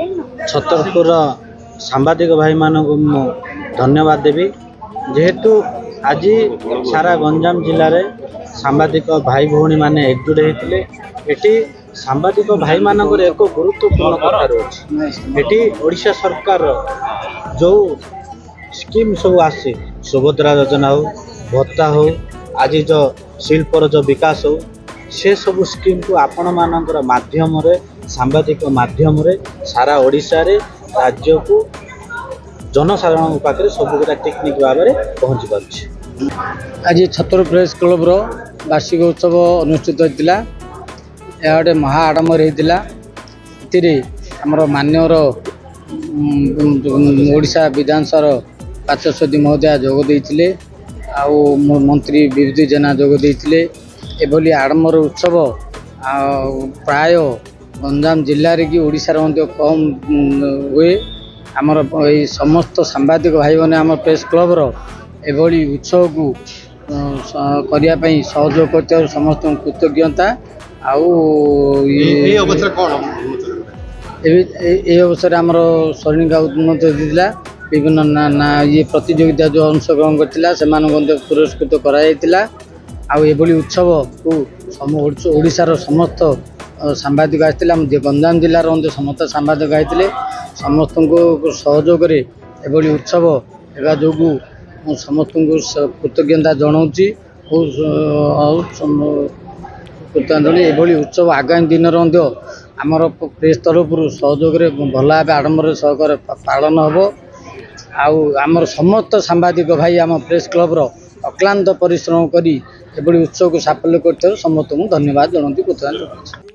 छतरपुर सांबादिक भाई मानक धन्यवाद देवी जेहेतु आज सारा गंजाम जिले में सांबादिक भाई भौणी माने एकजुट होते ये सांबादिक भाई मानक एक गुरुत्वपूर्ण कथा रही ओडिशा सरकार जो स्कीम सब आसी सुभद्रा योजना हो भत्ता हो आज जो शिल्पर जो विकास हो से सब स्कीम को आपण मानकर माध्यम सांबादिक माध्यम सारा ओडिशा रे राज्य को जनसाधारण पाखे सबुटा टेक्निक भाव में पहुँची पार्छ। आज छतर प्रेस क्लब वार्षिक उत्सव अनुष्ठित होता यह गोटे महा आडम्बर होता आमर मान्यर ओडिशा विधानसभा बाचस्पति महोदय जोगदे आउ मंत्री विभूति जेना जोगदे एभली आडम्बर उत्सव प्राय गंजाम जिले कि ओडिशा कम हुए आमर ये समस्त सांबादिक भाई मैंने आम प्रेस क्लब एभली उत्सव को करने सहयोग कर समस्त कृतज्ञता अवसर आमर स्वर्णिका उन्नत होता विभिन्न ये प्रतियोगिता जो अंशग्रहण कर पुरस्कृत कराइला आभली उत्सव को ओडिशार समस्त सांबादिक आते गंजाम जिलार समस्त सांबादिक आते समस्त को सहयोग एभली उत्सव एवं जो समस्त को कृतज्ञता जनाऊँगी कृतज्ञांजलि एभली उत्सव आगामी दिन आमर प्रेस तरफ सहयोग भल भाव आडम्बर सहकार पालन हम आमर समस्त सांबादिक भाई आम प्रेस क्लब अक्लांत परिश्रम करी एभली उत्सव को साफल्य कर समस्त को धन्यवाद जनाऊँ कृतज्ञता।